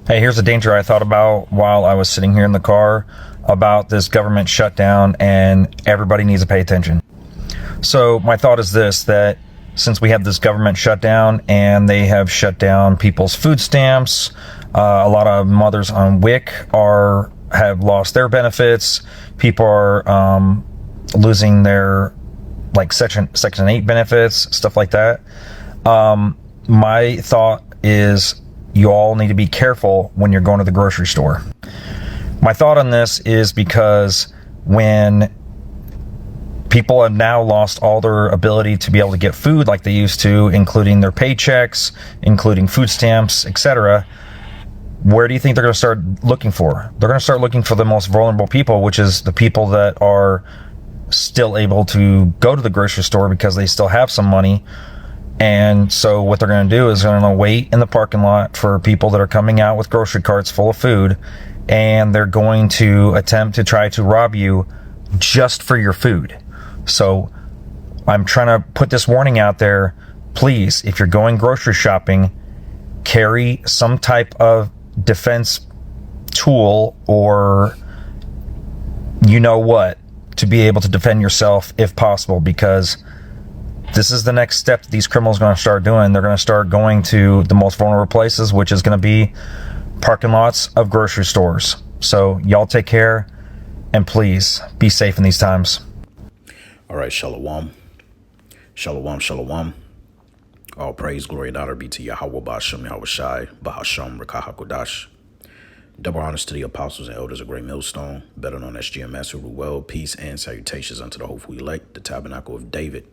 Hey, here's a danger I thought about while I was sitting here in the car about this government shutdown, and everybody needs to pay attention. So, my thought is this, that since we have this government shutdown and they have shut down people's food stamps, a lot of mothers on WIC have lost their benefits. People are losing their Section 8 benefits, stuff like that. My thought is you all need to be careful when you're going to the grocery store. My thought on this is because when people have now lost all their ability to be able to get food like they used to, including their paychecks, including food stamps, etc., where do you think they're going to start looking for? They're going to start looking for the most vulnerable people, which is the people that are still able to go to the grocery store because they still have some money. And so what they're going to do is they're going to wait in the parking lot for people that are coming out with grocery carts full of food, and they're going to attempt to try to rob you just for your food. So I'm trying to put this warning out there. Please, if you're going grocery shopping, carry some type of defense tool or you know what to be able to defend yourself if possible, because this is the next step that these criminals are going to start doing. They're going to start going to the most vulnerable places, which is going to be parking lots of grocery stores. So y'all take care, and please be safe in these times. All right, shalom. Shalom, shalom. All praise, glory, and honor be to Yahweh Ba'ashem, Yahweh Shai, Bahasham, Rakah HaKodash. Double honors to the apostles and elders of Great Millstone, better known as GMS, who rule well. Peace and salutations unto the hopeful elect, the tabernacle of David.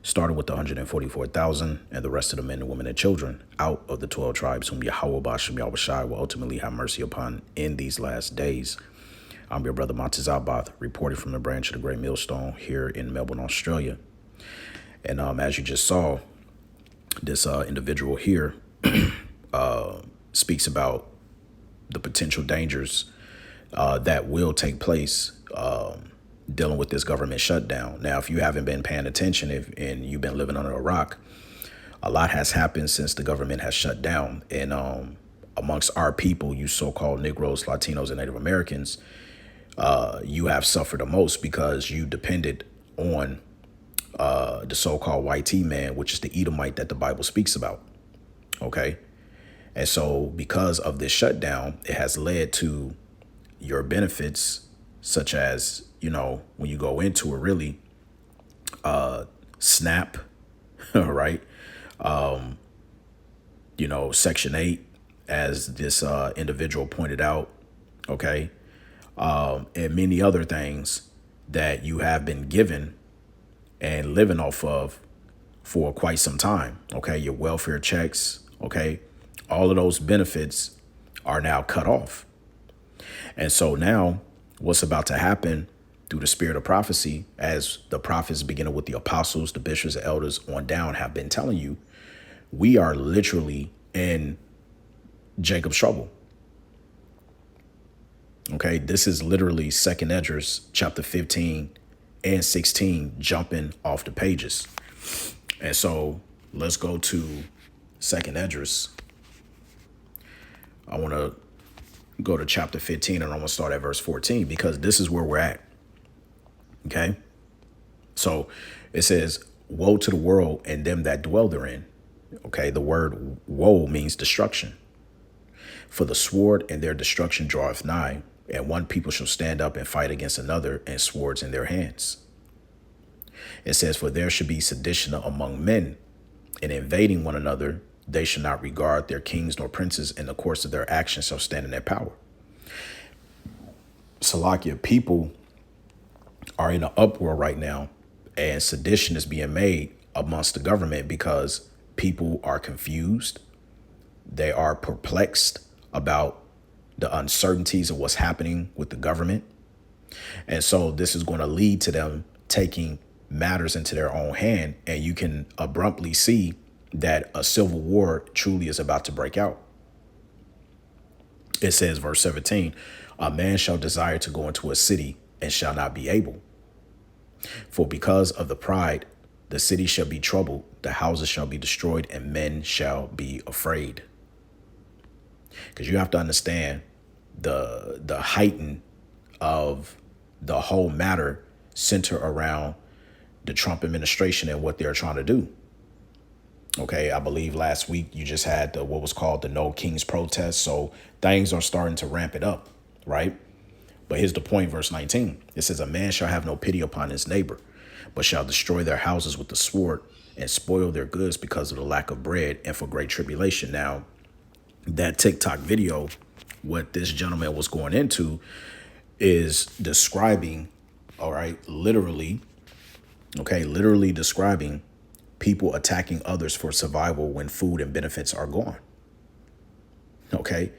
Started with the 144,000 and the rest of the men and women and children out of the 12 tribes whom Yahweh Ba'ashem, Yahweh Shai will ultimately have mercy upon in these last days. I'm your brother Montezabath, reporting from the branch of the Great Millstone here in Melbourne, Australia. And as you just saw, this individual here speaks about the potential dangers that will take place dealing with this government shutdown. Now, if you haven't been paying attention and you've been living under a rock, a lot has happened since the government has shut down. And amongst our people, you so-called Negroes, Latinos, and Native Americans, you have suffered the most because you depended on the so-called white man, which is the Edomite that the Bible speaks about. Okay. And so because of this shutdown, it has led to your benefits, such as, when you go into it, really, SNAP, right? Section 8, as this individual pointed out, okay? And many other things that you have been given and living off of for quite some time, okay? Your welfare checks, okay? All of those benefits are now cut off. And so now what's about to happen through the spirit of prophecy, as the prophets beginning with the apostles, the bishops, the elders on down have been telling you, we are literally in Jacob's trouble. Okay, this is literally Second Esdras chapter 15 and 16 jumping off the pages. And so let's go to Second Esdras. I want to go to chapter 15 and I'm going to start at verse 14 because this is where we're at. Okay. So it says, woe to the world and them that dwell therein. Okay. The word woe means destruction. For the sword and their destruction draweth nigh, and one people shall stand up and fight against another, and swords in their hands. It says, for there should be sedition among men, and invading one another, they shall not regard their kings nor princes, in the course of their actions shall stand in their power. Salakia, people are in an uproar right now, and sedition is being made amongst the government because people are confused. They are perplexed about the uncertainties of what's happening with the government. And so this is going to lead to them taking matters into their own hand. And you can abruptly see that a civil war truly is about to break out. It says, verse 17, a man shall desire to go into a city and shall not be able. For because of the pride, the city shall be troubled, the houses shall be destroyed, and men shall be afraid. Because you have to understand the heighten of the whole matter center around the Trump administration and what they're trying to do. Okay, I believe last week you just had what was called the No Kings protest. So things are starting to ramp it up, right? But here's the point, verse 19. It says, a man shall have no pity upon his neighbor, but shall destroy their houses with the sword and spoil their goods because of the lack of bread and for great tribulation. Now, that TikTok video, what this gentleman was going into is describing, all right, literally describing people attacking others for survival when food and benefits are gone. Okay,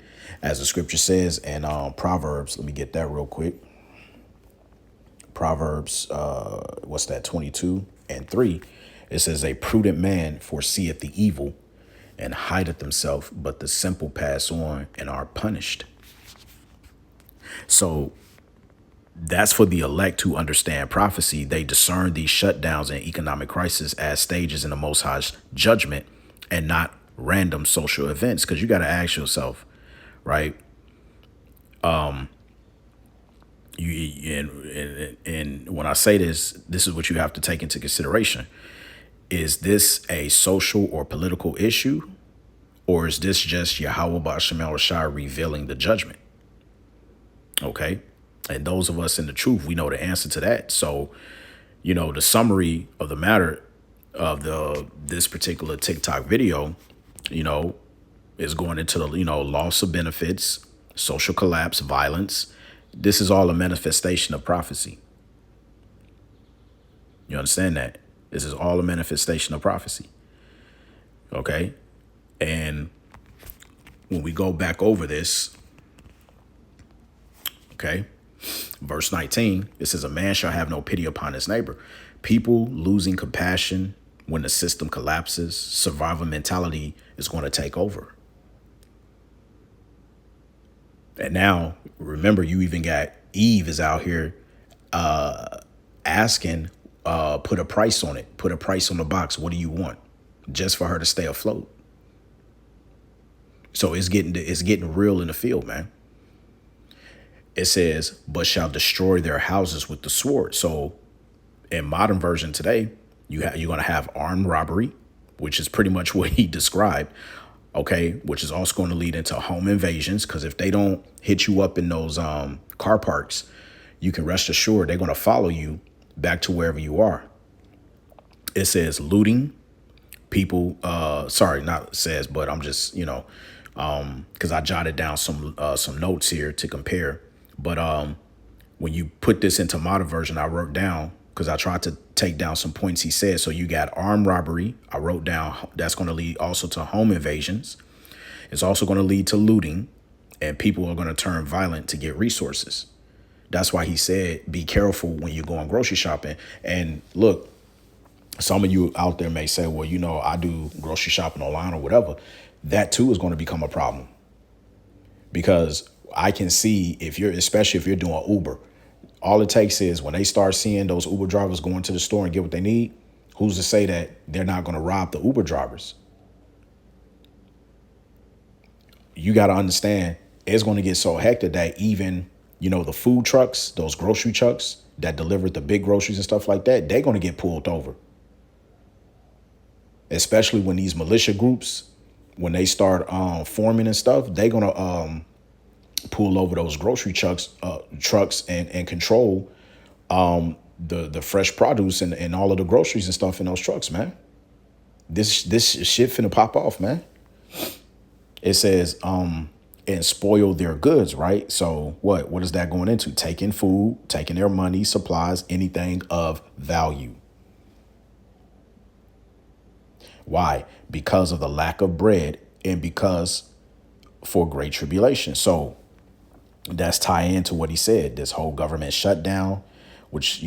as the scripture says in Proverbs, let me get that real quick. Proverbs, 22:3. It says, a prudent man foreseeth the evil and hideth himself, but the simple pass on and are punished. So that's for the elect who understand prophecy. They discern these shutdowns and economic crisis as stages in the Most High's judgment and not random social events. Because you got to ask yourself, right? And when I say this is what you have to take into consideration. Is this a social or political issue? Or is this just Yahweh Ba'Shem Rashai revealing the judgment? Okay. And those of us in the truth, we know the answer to that. So, the summary of the matter of this particular TikTok video, is going into the, loss of benefits, social collapse, violence. This is all a manifestation of prophecy. You understand that? This is all a manifestation of prophecy. Okay. And when we go back over this, okay, verse 19, it says, a man shall have no pity upon his neighbor. People losing compassion when the system collapses, survival mentality is going to take over. And now, remember, you even got Eve is out here asking, put a price on it, put a price on the box. What do you want? Just for her to stay afloat. So it's getting real in the field, man. It says, but shall destroy their houses with the sword. So in modern version today, you're going to have armed robbery, which is pretty much what he described. Okay, which is also going to lead into home invasions, because if they don't hit you up in those car parks, you can rest assured they're going to follow you back to wherever you are. It says looting, people. Sorry, not says, but I'm just because I jotted down some notes here to compare. But when you put this into modern version, I wrote down, because I tried to take down some points he said. So you got armed robbery. I wrote down that's going to lead also to home invasions. It's also going to lead to looting, and people are going to turn violent to get resources. That's why he said, be careful when you're going grocery shopping. And look, some of you out there may say, well, I do grocery shopping online or whatever. That too is going to become a problem, because I can see especially if you're doing Uber, all it takes is when they start seeing those Uber drivers go into the store and get what they need, who's to say that they're not going to rob the Uber drivers? You got to understand, it's going to get so hectic that even, the food trucks, those grocery trucks that deliver the big groceries and stuff like that, they're going to get pulled over. Especially when these militia groups, when they start forming and stuff, they're going to pull over those grocery trucks and control the fresh produce and all of the groceries and stuff in those trucks, man. This shit finna pop off, man. It says and spoil their goods, right? So what is that going into? Taking food, taking their money, supplies, anything of value. Why? Because of the lack of bread and because for great tribulation. So that's tie into what he said, this whole government shutdown, which,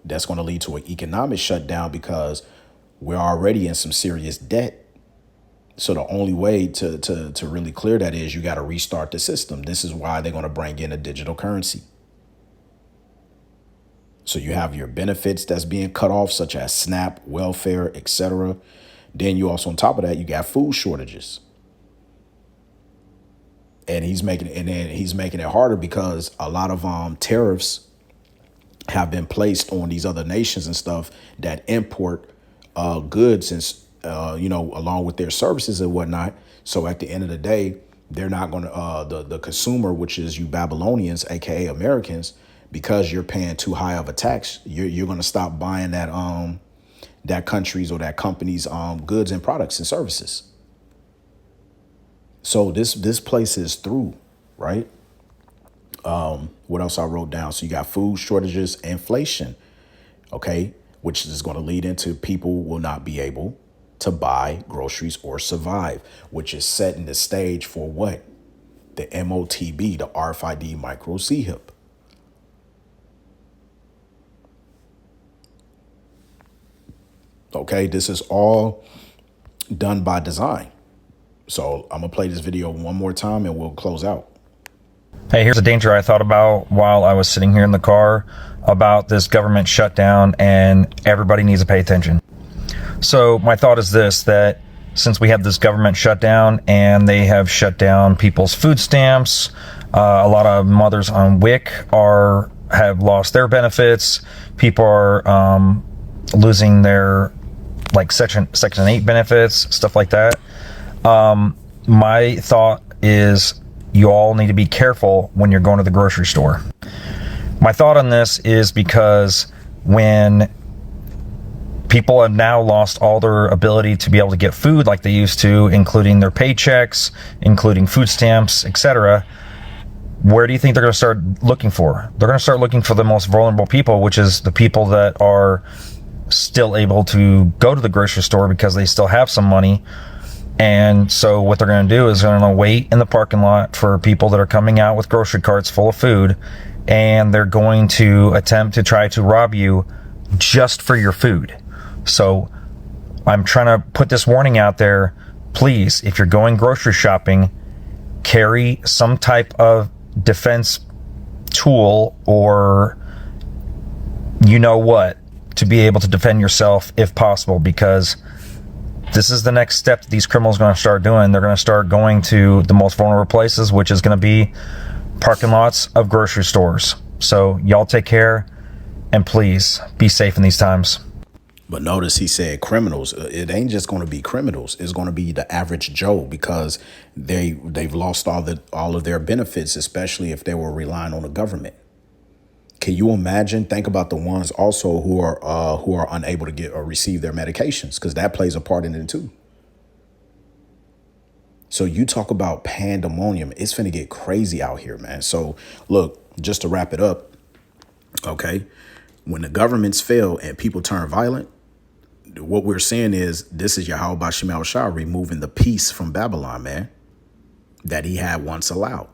that's going to lead to an economic shutdown because we're already in some serious debt. So the only way to really clear that is you got to restart the system. This is why they're going to bring in a digital currency. So you have your benefits that's being cut off, such as SNAP, welfare, etc. Then you also, on top of that, you got food shortages. And he's making it harder because a lot of tariffs have been placed on these other nations and stuff that import goods and along with their services and whatnot. So at the end of the day, they're not going to the consumer, which is you Babylonians, aka Americans, because you're paying too high of a tax, you're going to stop buying that country's or that company's goods and products and services. So this place is through, right? What else I wrote down? So you got food shortages, inflation, okay, which is going to lead into people will not be able to buy groceries or survive, which is setting the stage for what? The MOTB, the RFID micro CHIP. Okay, this is all done by design. So I'm going to play this video one more time and we'll close out. Hey, here's a danger I thought about while I was sitting here in the car about this government shutdown, and everybody needs to pay attention. So my thought is this, that since we have this government shutdown and they have shut down people's food stamps, a lot of mothers on WIC have lost their benefits. People are losing their Section 8 benefits, stuff like that. My thought is you all need to be careful when you're going to the grocery store. My thought on this is because when people have now lost all their ability to be able to get food like they used to, including their paychecks, including food stamps, etc., where do you think they're going to start looking for? They're going to start looking for the most vulnerable people, which is the people that are still able to go to the grocery store because they still have some money. And so what they're going to do is they're going to wait in the parking lot for people that are coming out with grocery carts full of food, and they're going to attempt to try to rob you just for your food. So I'm trying to put this warning out there. Please, if you're going grocery shopping, carry some type of defense tool or you know what to be able to defend yourself if possible, because this is the next step that these criminals are going to start doing. They're going to start going to the most vulnerable places, which is going to be parking lots of grocery stores. So y'all take care, and please be safe in these times. But notice he said criminals. It ain't just going to be criminals. It's going to be the average Joe, because they've lost all of their benefits, especially if they were relying on the government. Can you imagine? Think about the ones also who are unable to get or receive their medications, because that plays a part in it too. So you talk about pandemonium. It's finna get crazy out here, man. So look, just to wrap it up, okay, when the governments fail and people turn violent, what we're seeing is this is Yahweh Bashim al-Shah removing the peace from Babylon, man, that he had once allowed.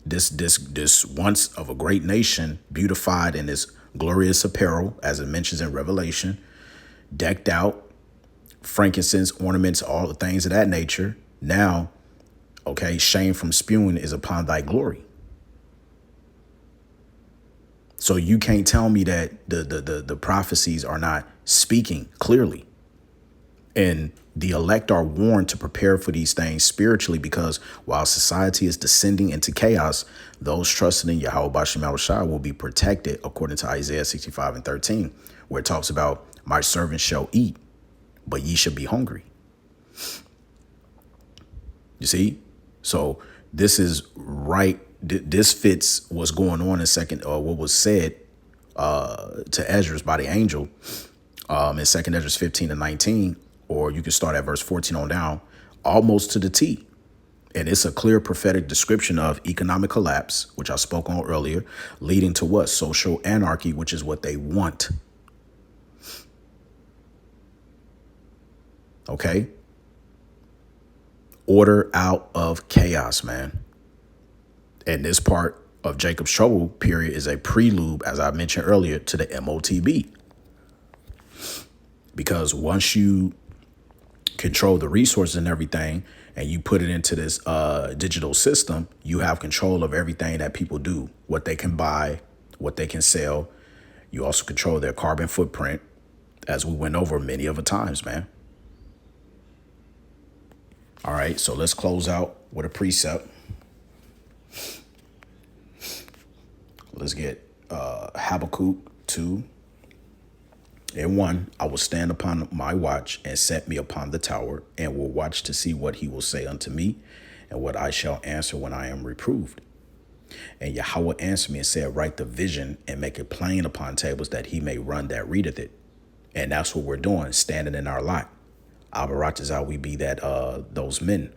This once of a great nation, beautified in this glorious apparel, as it mentions in Revelation, decked out, frankincense, ornaments, all the things of that nature. Now, okay, shame from spewing is upon thy glory. So you can't tell me that the prophecies are not speaking clearly. And the elect are warned to prepare for these things spiritually, because while society is descending into chaos, those trusting in Yahweh Bashim al-Shah will be protected, according to Isaiah 65:13, where it talks about my servants shall eat, but ye shall be hungry. You see? So this is right. This fits what's going on in what was said to Ezra by the angel in 2 Ezra 15-19, or you can start at verse 14 on down, almost to the T. And it's a clear prophetic description of economic collapse, which I spoke on earlier, leading to what? Social anarchy, which is what they want. Okay? Order out of chaos, man. And this part of Jacob's trouble period is a prelude, as I mentioned earlier, to the MOTB. Because once you control the resources and everything, and you put it into this digital system, you have control of everything that people do, what they can buy, what they can sell. You also control their carbon footprint, as we went over many of the times, man. All right, so let's close out with a precept. Let's get Habakkuk 2 and 1. I will stand upon my watch and set me upon the tower, and will watch to see what he will say unto me, and what I shall answer when I am reproved. And Yahweh answered me and said, write the vision and make it plain upon tables, that he may run that readeth it. And that's what we're doing, standing in our lot. Abarat is how we be that those men.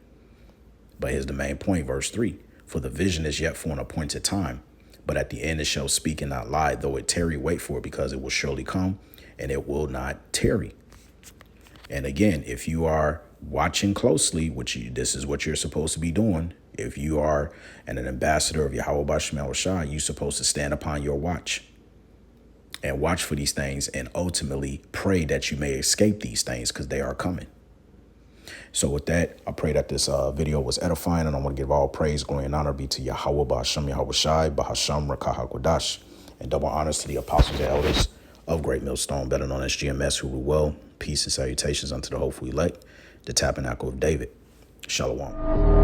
But here's the main point, verse 3. For the vision is yet for an appointed time, but at the end it shall speak and not lie. Though it tarry, wait for it, because it will surely come, and it will not tarry. And again, if you are watching closely, this is what you're supposed to be doing. If you are an ambassador of Yahweh B'Shem Yahushua, you're supposed to stand upon your watch and watch for these things, and ultimately pray that you may escape these things, because they are coming. So with that, I pray that this video was edifying, and I want to give all praise, glory, and honor be to Yahweh B'Shem Yahushai, B'Hasham Rakah HaKodash, and double honors to the apostles and elders of Great Millstone, better known as GMS, who rule well. Peace and salutations unto the hopeful elect, the tabernacle of David. Shalom.